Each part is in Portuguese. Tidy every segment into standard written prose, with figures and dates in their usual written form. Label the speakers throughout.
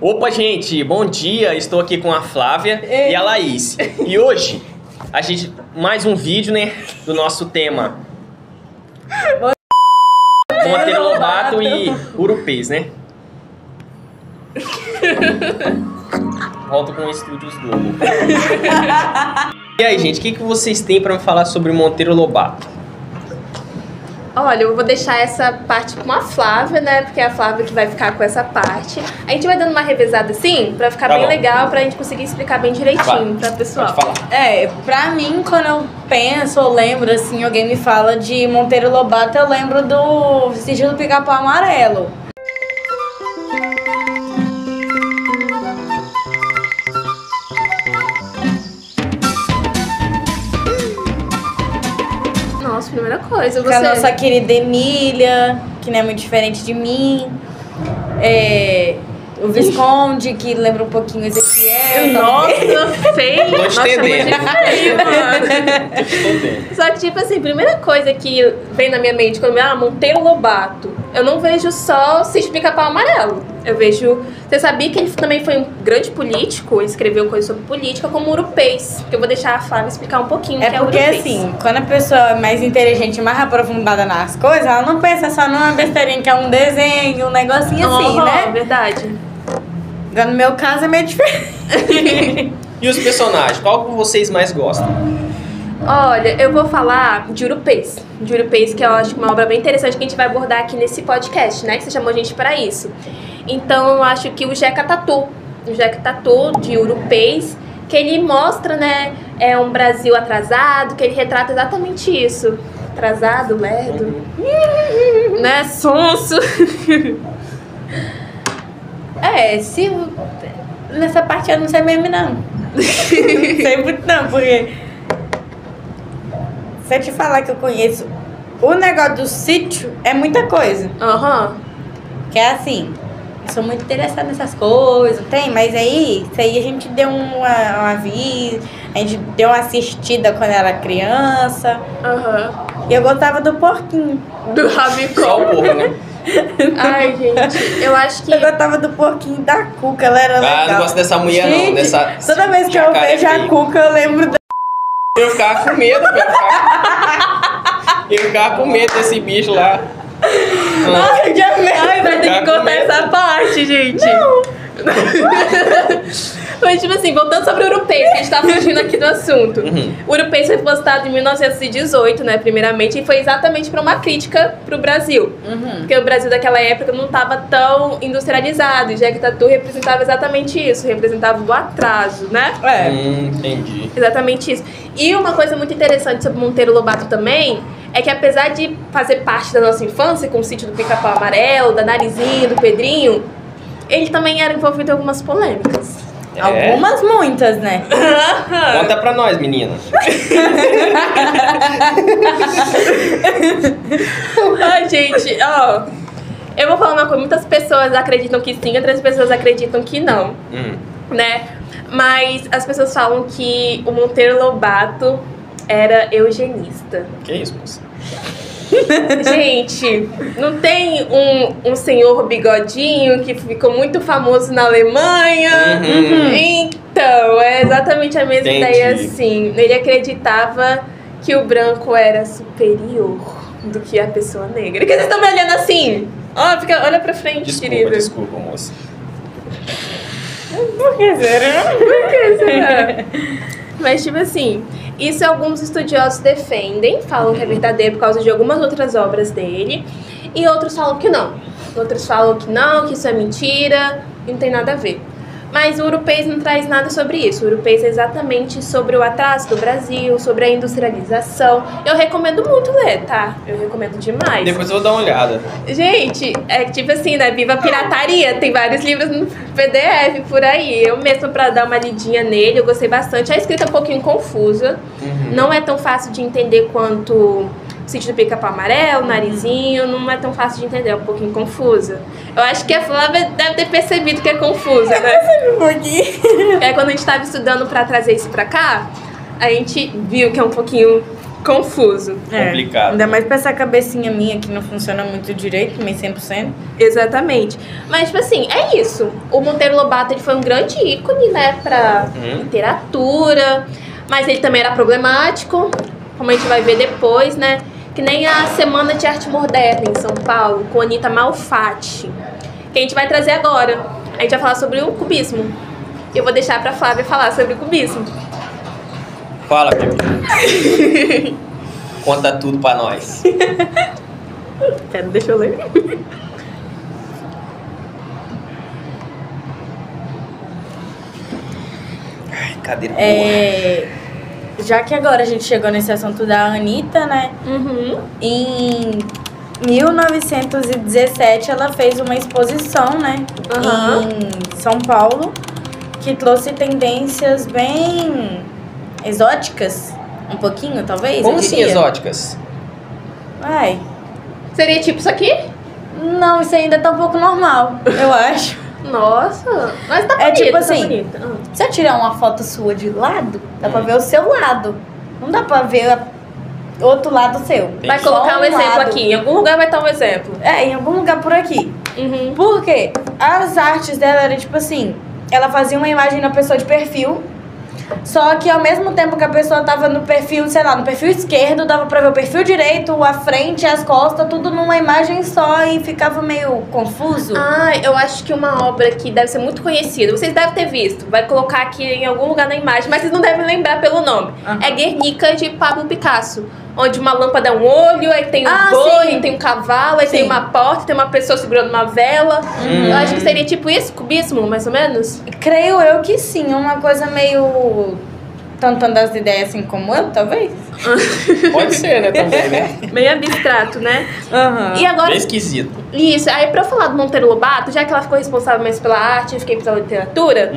Speaker 1: Opa, gente, bom dia. Estou aqui com a Flávia e a Laís. E hoje, a gente, mais um vídeo, né, do nosso tema Monteiro Lobato e Urupês, né? Volto com Estúdios Globo. E aí, gente, o que vocês têm pra me falar sobre o Monteiro Lobato?
Speaker 2: Olha, eu vou deixar essa parte com a Flávia, né? Porque é a Flávia que vai ficar com essa parte. A gente vai dando uma revezada assim, pra ficar bem legal, pra gente conseguir explicar bem direitinho pra pessoal.
Speaker 1: Pode falar.
Speaker 3: Pra mim, quando eu penso ou lembro, assim, alguém me fala de Monteiro Lobato, eu lembro do Sítio do Pica-Pau Amarelo.
Speaker 2: Nossa, primeira coisa,
Speaker 3: Com a nossa querida Emília, que não é muito diferente de mim. O Visconde, que lembra um pouquinho Ezequiel.
Speaker 2: Nossa, feio.
Speaker 1: Tô te
Speaker 2: Nossa,
Speaker 1: entendendo.
Speaker 2: muito feio, mano. Só que, tipo assim, primeira coisa que vem na minha mente quando eu Monteiro Lobato, eu não vejo só Sítio do Pica-Pau Amarelo. Eu vejo... Você sabia que ele também foi um grande político, escreveu coisas sobre política, como Urupês, que eu vou deixar a Flávia explicar um pouquinho o que é
Speaker 3: porque,
Speaker 2: Urupês.
Speaker 3: assim, quando a pessoa é mais inteligente, mais aprofundada nas coisas, ela não pensa só numa besteirinha que é um desenho, um negocinho assim, né?
Speaker 2: Verdade.
Speaker 3: Agora, no meu caso, é meio diferente.
Speaker 1: E os personagens, qual que vocês mais gostam?
Speaker 2: Olha, eu vou falar de Urupês. De Urupês, que eu acho uma obra bem interessante que a gente vai abordar aqui nesse podcast, né? Que você chamou a gente para isso. Então, eu acho que o Jeca Tatu, de Urupês, que ele mostra, né, um Brasil atrasado, que ele retrata exatamente isso. Atrasado, lerdo, né, sonso.
Speaker 3: Nessa parte eu não sei mesmo, não. Não sei muito, não, porque... Se eu te falar que eu conheço o negócio do sítio, é muita coisa. Que é assim, eu sou muito interessada nessas coisas, mas isso aí a gente deu uma aviso, a gente deu uma assistida quando era criança. E eu gostava do porquinho.
Speaker 2: Do rabicó.
Speaker 1: Só o porco, né?
Speaker 2: Ai, gente, eu acho que...
Speaker 3: Eu gostava do porquinho da Cuca, ela era legal.
Speaker 1: Não gosto dessa mulher, não. Dessa
Speaker 3: toda vez que eu vejo a Cuca, eu lembro da...
Speaker 1: Eu ficava com medo, velho. Eu ficava com medo desse bicho lá.
Speaker 2: Ai, vai ter que contar essa parte, gente. Não. Mas, tipo assim, voltando sobre o Urupês, que a gente tá fugindo aqui do assunto. O Urupês foi postado em 1918, né, primeiramente, e foi exatamente pra uma crítica pro Brasil. Porque o Brasil daquela época não tava tão industrializado, e Jeca Tatu representava exatamente isso, representava o atraso, né?
Speaker 1: Entendi.
Speaker 2: Exatamente isso. E uma coisa muito interessante sobre Monteiro Lobato também é que, apesar de fazer parte da nossa infância, com o Sítio do Pica-Pau Amarelo, da Narizinho, do Pedrinho, ele também era envolvido em algumas polêmicas.
Speaker 3: Algumas, muitas, né?
Speaker 1: Conta pra nós, menina.
Speaker 2: Ai, gente, ó. Eu vou falar uma coisa, muitas pessoas acreditam que sim, outras pessoas acreditam que não, né? Mas as pessoas falam que o Monteiro Lobato era eugenista.
Speaker 1: Que isso, moça?
Speaker 2: Gente, não tem um senhor bigodinho que ficou muito famoso na Alemanha? Então, é exatamente a mesma ideia assim. Ele acreditava que o branco era superior do que a pessoa negra. Por que vocês estão me olhando assim? Olha pra frente, querida.
Speaker 1: Desculpa, moça.
Speaker 3: Por que será?
Speaker 2: Por que será? Mas, tipo assim, isso alguns estudiosos defendem, falam que é verdadeiro por causa de algumas outras obras dele, e outros falam que não. Outros falam que não, que isso é mentira, e não tem nada a ver. Mas o Urupês não traz nada sobre isso. O Urupês é exatamente sobre o atraso do Brasil, sobre a industrialização. Eu recomendo muito ler, tá? Eu recomendo demais.
Speaker 1: Depois eu vou dar uma olhada.
Speaker 2: Gente, é tipo assim, né? Viva a pirataria. Tem vários livros no PDF por aí. Eu mesma, pra dar uma lidinha nele, eu gostei bastante. A escrita é um pouquinho confusa. Não é tão fácil de entender quanto Sítio do Pica-Pau Amarelo, Narizinho. Não é tão fácil de entender, é um pouquinho confusa. Eu acho que a Flávia deve ter percebido que é confusa, né? Quando a gente tava estudando pra trazer isso pra cá, a gente viu que é um pouquinho confuso.
Speaker 1: Complicado.
Speaker 3: Ainda mais pra essa cabecinha minha que não funciona muito direito, nem 100%.
Speaker 2: Exatamente. Mas, tipo assim, é isso. O Monteiro Lobato, ele foi um grande ícone, né, pra literatura. Mas ele também era problemático, como a gente vai ver depois, né? Que nem a Semana de Arte Moderna em São Paulo, com a Anita Malfatti, que a gente vai trazer agora. A gente vai falar sobre o cubismo. Eu vou deixar pra Flávia falar sobre o cubismo.
Speaker 1: Fala, Pepe. Conta tudo pra nós.
Speaker 2: Pera, deixa eu ler.
Speaker 1: Ai, cadeira.
Speaker 3: Já que agora a gente chegou nesse assunto da Anitta, né? Em 1917 ela fez uma exposição, né? Em São Paulo, que trouxe tendências bem exóticas. Um pouquinho, talvez?
Speaker 1: Como assim exóticas?
Speaker 3: Ai.
Speaker 2: Seria tipo isso aqui?
Speaker 3: Não, isso ainda tá um pouco normal, eu acho.
Speaker 2: Nossa, mas tá bonito,
Speaker 3: É tipo
Speaker 2: tá
Speaker 3: assim,
Speaker 2: bonito.
Speaker 3: se eu tirar uma foto sua de lado, dá pra ver o seu lado. Não dá pra ver outro lado seu.
Speaker 2: Vai colocar um exemplo aqui. Em algum lugar vai estar um exemplo.
Speaker 3: Em algum lugar por aqui. Por quê? As artes dela eram tipo assim, ela fazia uma imagem da pessoa de perfil, só que ao mesmo tempo que a pessoa tava no perfil, sei lá, no perfil esquerdo, dava pra ver o perfil direito, a frente, as costas, tudo numa imagem só e ficava meio confuso.
Speaker 2: Ah, eu acho que uma obra que deve ser muito conhecida, vocês devem ter visto, vai colocar aqui em algum lugar na imagem, mas vocês não devem lembrar pelo nome. É Guernica, de Pablo Picasso, onde uma lâmpada é um olho, aí tem um boi, tem um cavalo, aí tem uma porta, tem uma pessoa segurando uma vela. Eu acho que seria tipo isso, cubismo, mais ou menos?
Speaker 3: Creio eu que sim, uma coisa meio tentando as ideias assim como eu, talvez.
Speaker 1: Pode ser, né, também, né?
Speaker 2: Meio abstrato, né? E agora...
Speaker 1: Bem esquisito.
Speaker 2: Isso, aí pra eu falar do Monteiro Lobato, já que ela ficou responsável mais pela arte, eu fiquei pela literatura,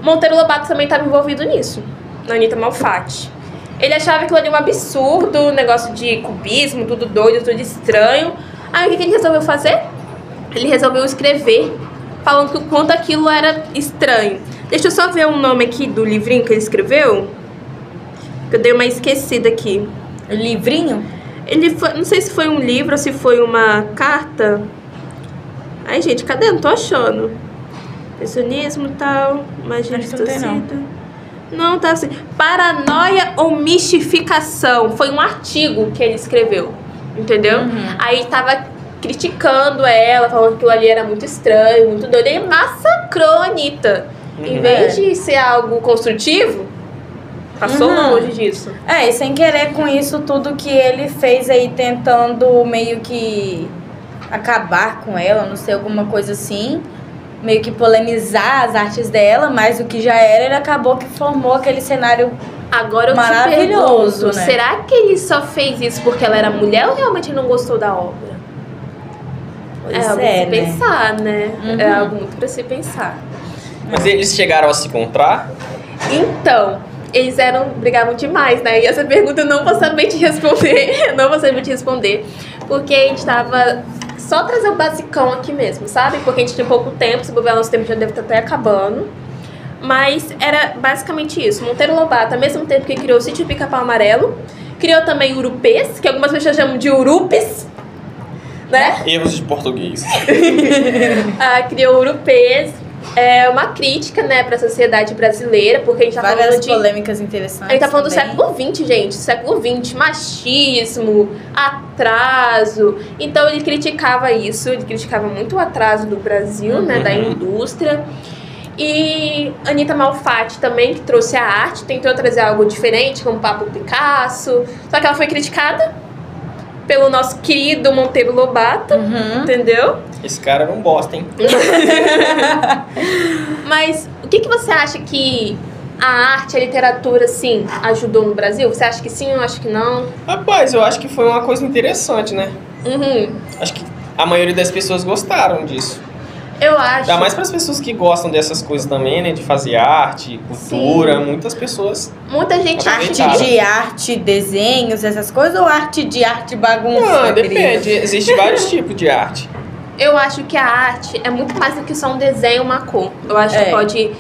Speaker 2: Monteiro Lobato também estava envolvido nisso, na Anita Malfatti. Ele achava aquilo ali um absurdo, negócio de cubismo, tudo doido, tudo estranho. Aí o que ele resolveu fazer? Ele resolveu escrever, falando que o quanto aquilo era estranho. Deixa eu só ver o nome aqui do livrinho que ele escreveu. Eu dei uma esquecida aqui.
Speaker 3: Livrinho?
Speaker 2: Ele foi, não sei se foi um livro ou se foi uma carta. Ai, gente, cadê? Não tô achando. Impressionismo e tal, magia distorcida. Não, tá assim. Paranoia ou mistificação. Foi um artigo que ele escreveu. Entendeu? Aí tava criticando ela, falando que aquilo ali era muito estranho, muito doido. Ele massacrou a Anitta. Em vez de ser algo construtivo, passou longe disso.
Speaker 3: E sem querer com isso tudo que ele fez aí, tentando meio que acabar com ela, não sei, alguma coisa assim. Meio que polemizar as artes dela, mas o que já era, ele acabou que formou aquele cenário
Speaker 2: agora eu
Speaker 3: maravilhoso,
Speaker 2: te pergunto,
Speaker 3: né?
Speaker 2: Será que ele só fez isso porque ela era mulher ou realmente não gostou da obra?
Speaker 3: Pois
Speaker 2: algo
Speaker 3: é,
Speaker 2: pra se pensar, né? É algo muito pra se pensar.
Speaker 1: Mas eles chegaram a se encontrar?
Speaker 2: Então, eles brigavam demais, né? E essa pergunta eu não vou saber te responder. Não vou saber te responder. Porque a gente tava... Só trazer o basicão aqui mesmo, sabe? Porque a gente tem pouco tempo, se bobear nosso tempo já deve estar até acabando. Mas era basicamente isso. Monteiro Lobato, ao mesmo tempo que criou o Sítio Pica-Pau Amarelo, criou também Urupês, que algumas pessoas chamam de Urupes, né?
Speaker 1: Erros de português.
Speaker 2: Criou Urupês. É uma crítica, né, pra sociedade brasileira, porque a gente tá
Speaker 3: várias
Speaker 2: falando de...
Speaker 3: polêmicas interessantes.
Speaker 2: A gente tá falando
Speaker 3: também.
Speaker 2: do século XX, gente. Século XX, machismo, atraso. Então ele criticava isso, ele criticava muito o atraso do Brasil, né, da indústria. E Anita Malfatti também, que trouxe a arte, tentou trazer algo diferente, como Pablo Picasso. Só que ela foi criticada pelo nosso querido Monteiro Lobato, entendeu?
Speaker 1: Esse cara não bosta, hein?
Speaker 2: Mas o que você acha que a arte, a literatura, assim, ajudou no Brasil? Você acha que sim ou acha que não?
Speaker 1: Rapaz, eu acho que foi uma coisa interessante, né? Acho que a maioria das pessoas gostaram disso.
Speaker 2: Eu acho.
Speaker 1: Ainda mais para as pessoas que gostam dessas coisas também, né? De fazer arte, cultura. Sim. Muitas pessoas...
Speaker 2: Muita gente...
Speaker 3: Arte, desenhos, essas coisas? Ou arte bagunça?
Speaker 1: Não, depende. Existem vários tipos de arte.
Speaker 2: Eu acho que a arte é muito mais do que só um desenho, uma cor. Eu acho que pode...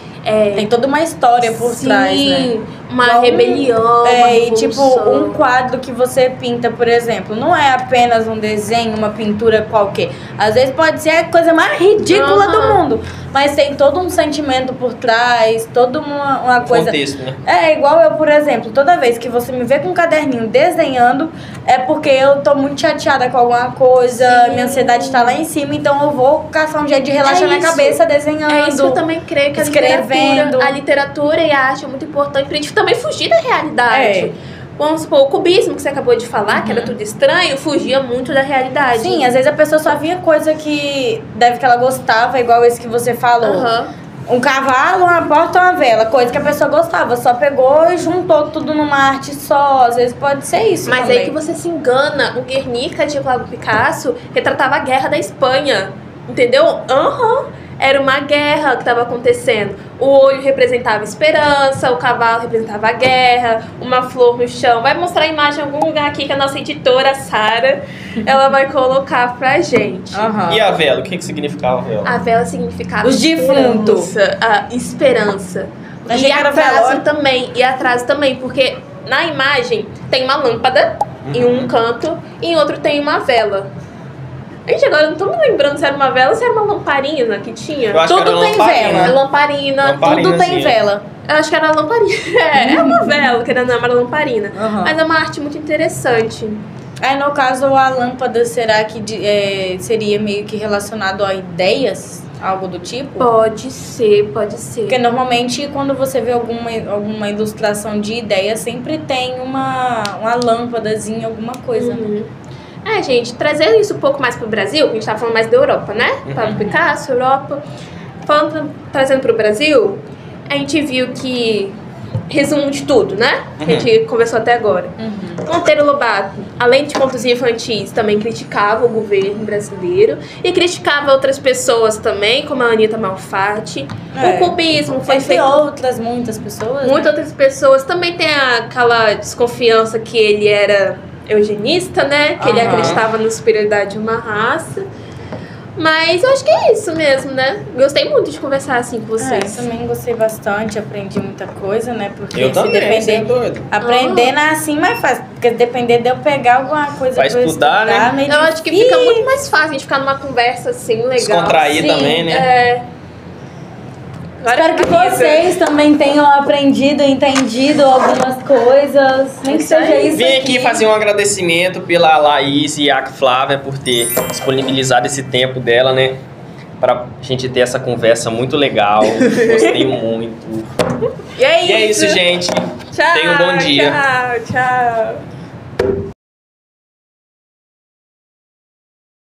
Speaker 3: Tem toda uma história por trás, né?
Speaker 2: uma rebelião, uma
Speaker 3: e tipo, um quadro que você pinta, por exemplo, não é apenas um desenho, uma pintura qualquer. Às vezes pode ser a coisa mais ridícula do mundo, mas tem todo um sentimento por trás, toda uma coisa...
Speaker 1: Contexto, né?
Speaker 3: É igual eu, por exemplo, toda vez que você me vê com um caderninho desenhando, é porque eu tô muito chateada com alguma coisa, minha ansiedade tá lá em cima, então eu vou caçar um jeito de relaxar minha cabeça desenhando.
Speaker 2: É isso que eu também creio, que a literatura e a arte é muito importante pra gente também fugir da realidade. Vamos supor, o cubismo que você acabou de falar, que era tudo estranho, fugia muito da realidade.
Speaker 3: Sim, às vezes a pessoa só via coisa que ela gostava, igual esse que você falou. Um cavalo, uma porta, uma vela, coisa que a pessoa gostava, só pegou e juntou tudo numa arte só. Às vezes pode ser isso.
Speaker 2: Mas
Speaker 3: também.
Speaker 2: aí que você se engana. O Guernica de Pablo Picasso retratava a guerra da Espanha, entendeu? Era uma guerra que estava acontecendo. O olho representava esperança, o cavalo representava a guerra, uma flor no chão. Vai mostrar a imagem em algum lugar aqui que a nossa editora, Sara, ela vai colocar pra gente.
Speaker 1: E a vela? O que significava a vela?
Speaker 2: A vela significava
Speaker 3: os defuntos.
Speaker 2: A esperança. E atraso também. E atraso também, porque na imagem tem uma lâmpada em um canto e em outro tem uma vela. Gente, agora eu não tô me lembrando se era uma vela ou se era uma lamparina que tinha.
Speaker 1: Eu acho
Speaker 3: tudo
Speaker 1: que era
Speaker 3: tem vela.
Speaker 2: Lamparina,
Speaker 3: tudo tem vela.
Speaker 2: Eu acho que era lamparina. É uma vela, querendo não, era lamparina. Mas é uma arte muito interessante.
Speaker 3: Aí, no caso, a lâmpada, será que seria meio que relacionado a ideias? Algo do tipo?
Speaker 2: Pode ser, pode ser.
Speaker 3: Porque normalmente quando você vê alguma ilustração de ideia, sempre tem uma lâmpadazinha, alguma coisa.
Speaker 2: Gente, trazendo isso um pouco mais pro Brasil, que a gente tá falando mais da Europa, né? Pablo Picasso, Europa. Trazendo pro Brasil, a gente viu que... Resumo de tudo, né? Que a gente conversou até agora. Monteiro Lobato, além de contos infantis, também criticava o governo brasileiro e criticava outras pessoas também, como a Anitta Malfatti. O cubismo foi feito...
Speaker 3: muitas pessoas.
Speaker 2: Outras pessoas. Também tem aquela desconfiança que ele era eugenista, né? Que ele acreditava na superioridade de uma raça. Mas eu acho que é isso mesmo, né? Gostei muito de conversar assim com vocês.
Speaker 3: Eu também gostei bastante, aprendi muita coisa, né? Porque
Speaker 1: eu também, você é doido.
Speaker 3: Aprender não é assim mais fácil. Porque depender de eu pegar alguma coisa
Speaker 1: pra estudar, né?
Speaker 2: Eu acho que fica muito mais fácil a gente ficar numa conversa assim, legal.
Speaker 1: Descontrair também, né?
Speaker 3: Espero que vocês também tenham aprendido e entendido algumas coisas. Nem que seja isso.
Speaker 1: Vim aqui fazer um agradecimento pela Laís e a Flávia por ter disponibilizado esse tempo dela, né? Pra gente ter essa conversa muito legal. Gostei muito.
Speaker 2: E é
Speaker 1: isso, gente.
Speaker 2: Tchau.
Speaker 1: Tenha um bom dia.
Speaker 2: Tchau.